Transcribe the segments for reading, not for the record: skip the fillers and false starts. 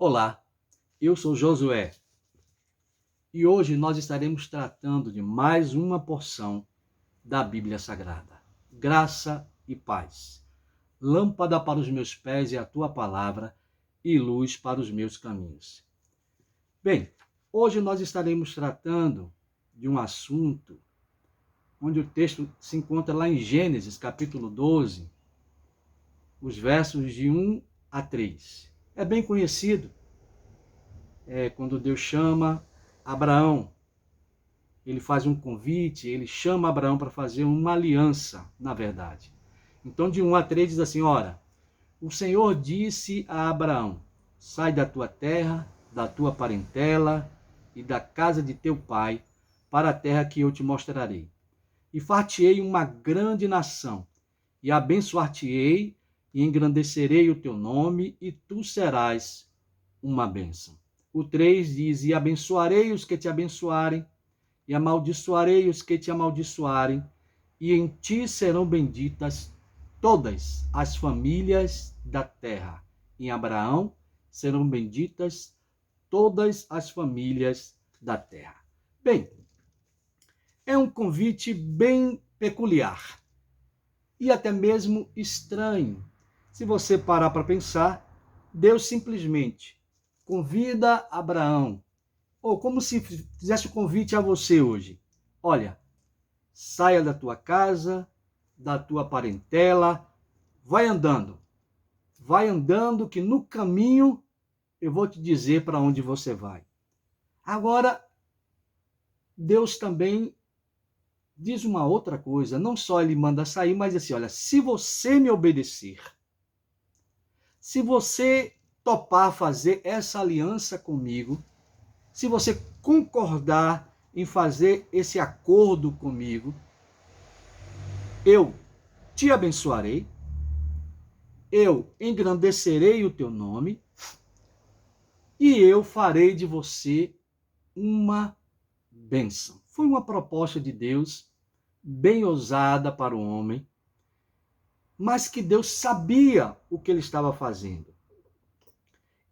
Olá, eu sou Josué e hoje nós estaremos tratando de mais uma porção da Bíblia Sagrada. Graça e paz. Lâmpada para os meus pés é a tua palavra e luz para os meus caminhos. Bem, hoje nós estaremos tratando de um assunto onde o texto se encontra lá em Gênesis, capítulo 12, os versos de 1 a 3. É bem conhecido. Quando Deus chama Abraão, ele faz um convite, ele chama Abraão para fazer uma aliança, na verdade. Então, de 1 a 3 diz assim, ora, o Senhor disse a Abraão, sai da tua terra, da tua parentela e da casa de teu pai, para a terra que eu te mostrarei. E far-te-ei uma grande nação, e abençoar-te-ei, e engrandecerei o teu nome, e tu serás uma bênção. O 3 diz, e abençoarei os que te abençoarem, e amaldiçoarei os que te amaldiçoarem, e em ti serão benditas todas as famílias da terra. Em Abraão serão benditas todas as famílias da terra. Bem, é um convite bem peculiar e até mesmo estranho. Se você parar para pensar, Deus simplesmente convida Abraão, ou como se fizesse o convite a você hoje. Olha, saia da tua casa, da tua parentela, vai andando que no caminho eu vou te dizer para onde você vai. Agora, Deus também diz uma outra coisa, não só ele manda sair, mas assim, olha, se você me obedecer, se você topar fazer essa aliança comigo, se você concordar em fazer esse acordo comigo, eu te abençoarei, eu engrandecerei o teu nome e eu farei de você uma bênção. Foi uma proposta de Deus bem ousada para o homem, mas que Deus sabia o que ele estava fazendo.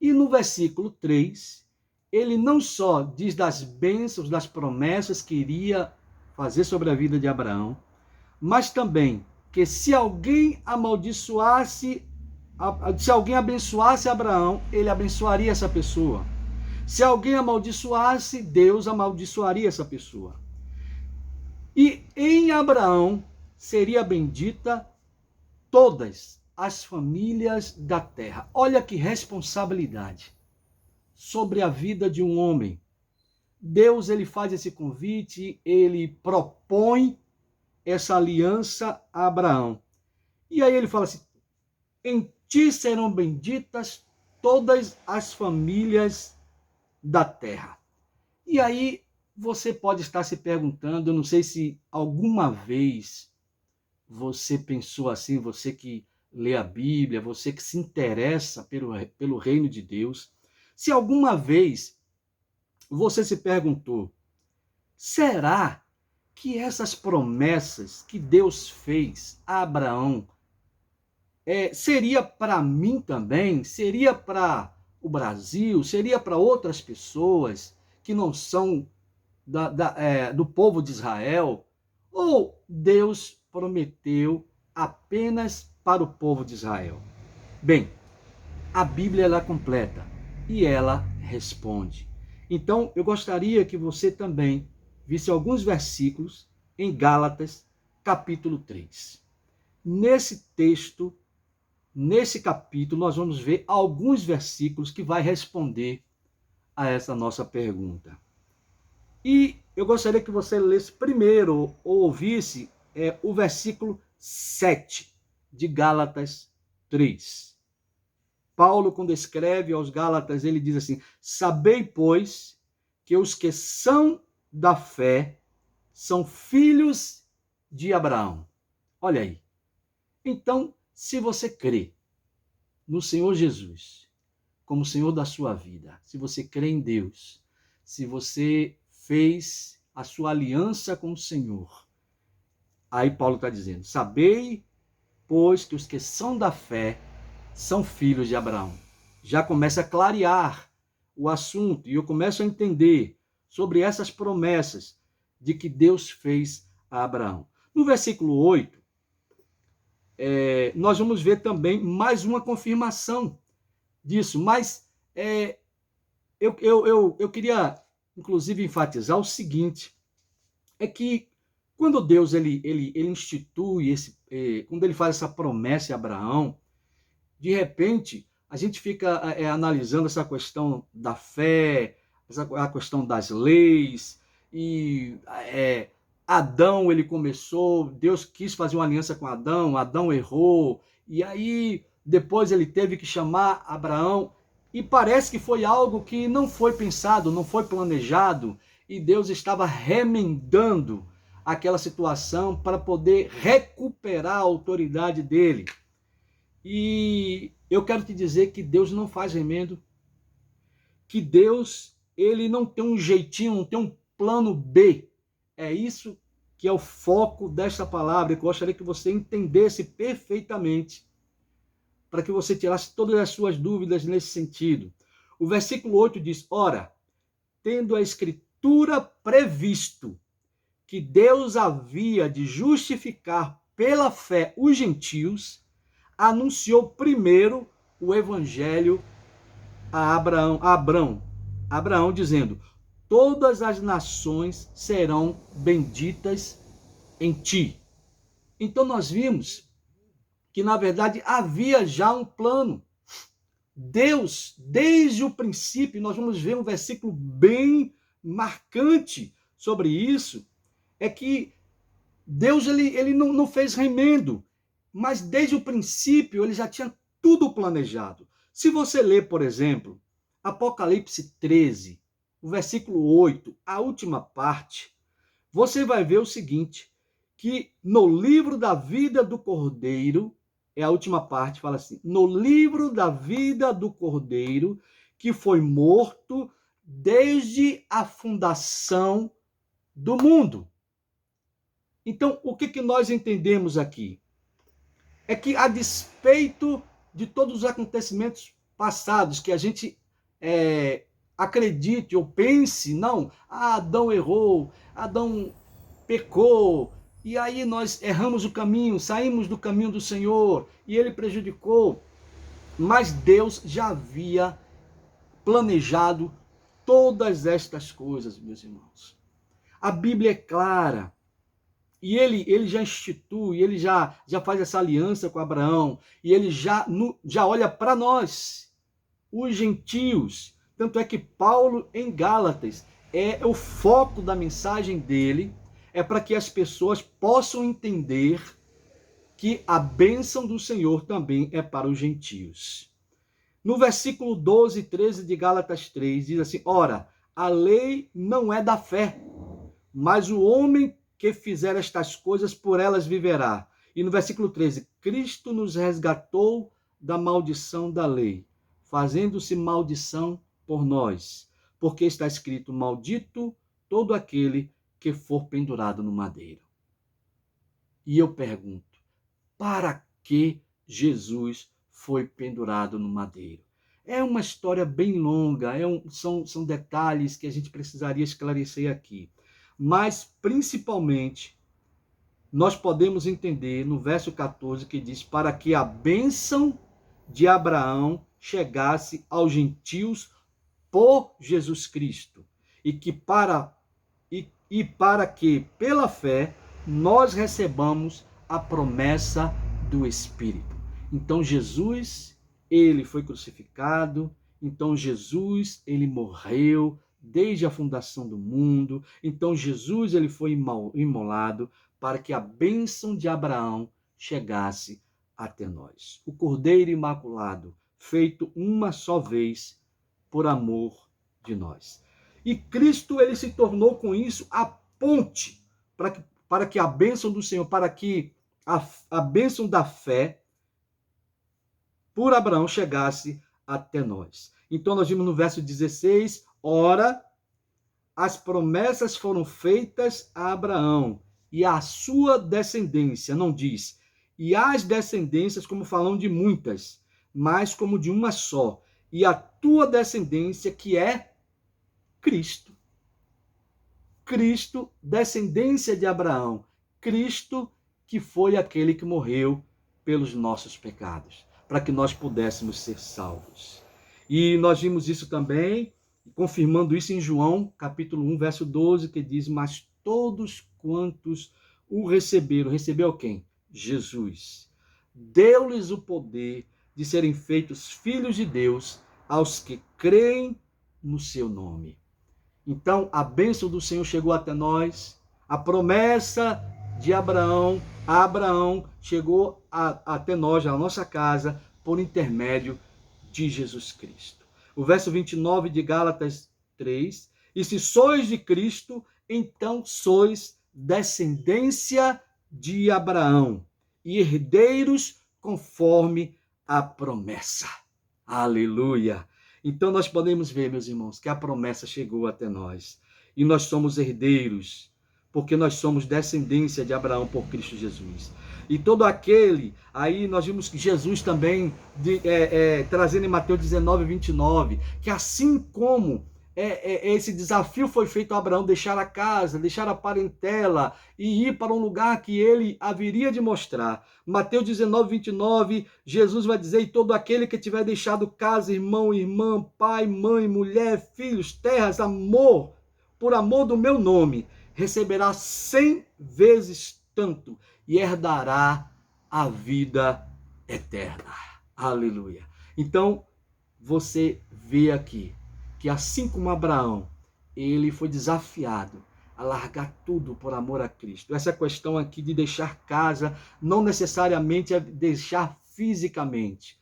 E no versículo 3, ele não só diz das bênçãos, das promessas que iria fazer sobre a vida de Abraão, mas também que se alguém abençoasse Abraão, ele abençoaria essa pessoa. Se alguém amaldiçoasse, Deus amaldiçoaria essa pessoa. E em Abraão seria bendita todas as famílias da terra. Olha que responsabilidade sobre a vida de um homem. Deus, ele faz esse convite, ele propõe essa aliança a Abraão. E aí ele fala assim, em ti serão benditas todas as famílias da terra. E aí você pode estar se perguntando, eu não sei se alguma vez você pensou assim, você que lê a Bíblia, você que se interessa pelo reino de Deus, se alguma vez você se perguntou, será que essas promessas que Deus fez a Abraão seria para mim também? Seria para o Brasil? Seria para outras pessoas que não são do povo de Israel? Ou Deus prometeu apenas para o povo de Israel? Bem, a Bíblia ela é completa e ela responde. Então, eu gostaria que você também visse alguns versículos em Gálatas, capítulo 3. Nesse texto, nesse capítulo, nós vamos ver alguns versículos que vai responder a essa nossa pergunta. E eu gostaria que você lesse primeiro ou ouvisse o versículo 7 de Gálatas 3. Paulo, quando escreve aos Gálatas, ele diz assim, sabei, pois, que os que são da fé são filhos de Abraão. Olha aí. Então, se você crê no Senhor Jesus como Senhor da sua vida, se você crê em Deus, se você fez a sua aliança com o Senhor, aí Paulo está dizendo, sabei, pois, que os que são da fé são filhos de Abraão. já começa a clarear o assunto e eu começo a entender sobre essas promessas de que Deus fez a Abraão. No versículo 8, nós vamos ver também mais uma confirmação disso, mas eu queria, inclusive, enfatizar o seguinte, é que quando Deus ele institui, quando ele faz essa promessa a Abraão, de repente, a gente fica analisando essa questão da fé, a questão das leis, e Adão, ele começou, Deus quis fazer uma aliança com Adão, Adão errou, e aí depois ele teve que chamar Abraão, e parece que foi algo que não foi pensado, não foi planejado, e Deus estava remendando aquela situação para poder recuperar a autoridade dele. E eu quero te dizer que Deus não faz remendo, que Deus ele não tem um jeitinho, não tem um plano B. É isso que é o foco desta palavra. Eu gostaria que você entendesse perfeitamente, para que você tirasse todas as suas dúvidas nesse sentido. O versículo 8 diz, ora, tendo a Escritura previsto que Deus havia de justificar pela fé os gentios, anunciou primeiro o evangelho a Abraão, dizendo, todas as nações serão benditas em ti. Então nós vimos que, na verdade, havia já um plano. Deus, desde o princípio, nós vamos ver um versículo bem marcante sobre isso, é que Deus ele não fez remendo, mas desde o princípio ele já tinha tudo planejado. Se você ler, por exemplo, Apocalipse 13, o versículo 8, a última parte, você vai ver o seguinte, que no livro da vida do Cordeiro, a última parte fala assim, no livro da vida do Cordeiro, que foi morto desde a fundação do mundo. Então, o que nós entendemos aqui? É que, a despeito de todos os acontecimentos passados, que a gente acredite ou pense, não, Adão errou, Adão pecou, e aí nós erramos o caminho, saímos do caminho do Senhor, e ele prejudicou. Mas Deus já havia planejado todas estas coisas, meus irmãos. A Bíblia é clara. E ele já institui, ele já faz essa aliança com Abraão, e ele já olha para nós, os gentios. Tanto é que Paulo, em Gálatas, o foco da mensagem dele é para que as pessoas possam entender que a bênção do Senhor também é para os gentios. No versículo 12 e 13 de Gálatas 3, diz assim, ora, a lei não é da fé, mas o homem que fizer estas coisas, por elas viverá. E no versículo 13, Cristo nos resgatou da maldição da lei, fazendo-se maldição por nós, porque está escrito, maldito todo aquele que for pendurado no madeiro. E eu pergunto, para que Jesus foi pendurado no madeiro? É uma história bem longa, são detalhes que a gente precisaria esclarecer aqui. Mas, principalmente, nós podemos entender no verso 14 que diz, para que a bênção de Abraão chegasse aos gentios por Jesus Cristo, e para que, pela fé, nós recebamos a promessa do Espírito. Então, Jesus, ele foi crucificado, então Jesus, ele morreu, desde a fundação do mundo. Então Jesus ele foi imolado para que a bênção de Abraão chegasse até nós. O Cordeiro Imaculado, feito uma só vez por amor de nós. E Cristo ele se tornou com isso a ponte para que a bênção do Senhor, para que a bênção da fé por Abraão chegasse até nós. Então nós vimos no verso 16, ora, as promessas foram feitas a Abraão e a sua descendência, não diz, e as descendências como falam de muitas, mas como de uma só, e a tua descendência, que é Cristo. Cristo, descendência de Abraão. Cristo, que foi aquele que morreu pelos nossos pecados, para que nós pudéssemos ser salvos. E nós vimos isso também, confirmando isso em João, capítulo 1, verso 12, que diz: mas todos quantos o receberam, recebeu quem? Jesus. Deu-lhes o poder de serem feitos filhos de Deus aos que creem no seu nome. Então, a bênção do Senhor chegou até nós, a promessa de Abraão, a Abraão chegou até nós, à nossa casa, por intermédio de Jesus Cristo. O verso 29 de Gálatas 3, e se sois de Cristo, então sois descendência de Abraão e herdeiros conforme a promessa. Aleluia! Então nós podemos ver, meus irmãos, que a promessa chegou até nós. E nós somos herdeiros, porque nós somos descendência de Abraão por Cristo Jesus. E todo aquele, aí nós vimos que Jesus também, trazendo em Mateus 19, 29, que assim como esse desafio foi feito a Abraão, deixar a casa, deixar a parentela e ir para um lugar que ele haveria de mostrar. Mateus 19, 29, Jesus vai dizer: e todo aquele que tiver deixado casa, irmão, irmã, pai, mãe, mulher, filhos, terras, amor, por amor do meu nome, receberá 100 vezes tanto e herdará a vida eterna. Aleluia. Então, você vê aqui que assim como Abraão, ele foi desafiado a largar tudo por amor a Cristo. Essa questão aqui de deixar casa, não necessariamente é deixar fisicamente,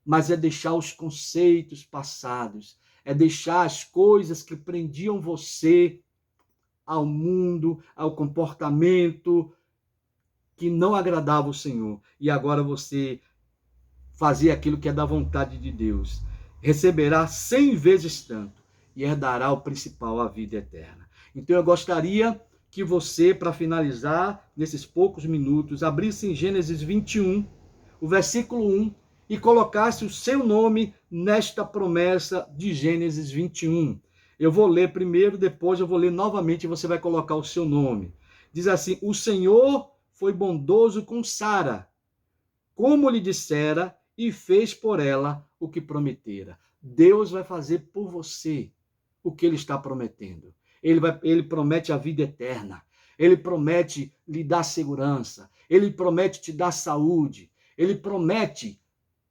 mas é deixar os conceitos passados, é deixar as coisas que prendiam você ao mundo, ao comportamento que não agradava o Senhor. E agora você fazer aquilo que é da vontade de Deus. Receberá 100 vezes tanto e herdará o principal, a vida eterna. Então eu gostaria que você, para finalizar, nesses poucos minutos, abrisse em Gênesis 21, o versículo 1, e colocasse o seu nome nesta promessa de Gênesis 21. Eu vou ler primeiro, depois eu vou ler novamente e você vai colocar o seu nome. Diz assim: o Senhor foi bondoso com Sara, como lhe dissera, e fez por ela o que prometera. Deus vai fazer por você o que ele está prometendo. Ele promete a vida eterna. Ele promete lhe dar segurança. Ele promete te dar saúde. Ele promete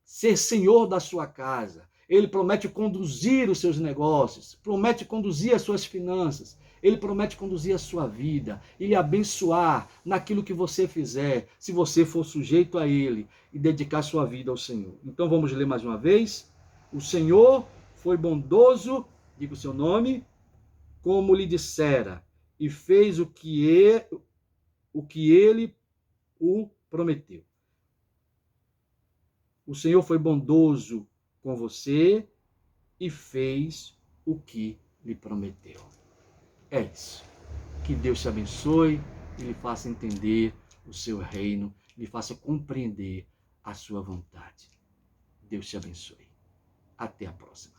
ser senhor da sua casa. Ele promete conduzir os seus negócios. Promete conduzir as suas finanças. Ele promete conduzir a sua vida e abençoar naquilo que você fizer, se você for sujeito a ele e dedicar sua vida ao Senhor. Então vamos ler mais uma vez. O Senhor foi bondoso, diga o seu nome, como lhe dissera, e fez o que ele o prometeu. O Senhor foi bondoso com você e fez o que lhe prometeu. É isso. Que Deus te abençoe e lhe faça entender o seu reino, lhe faça compreender a sua vontade. Deus te abençoe. Até a próxima.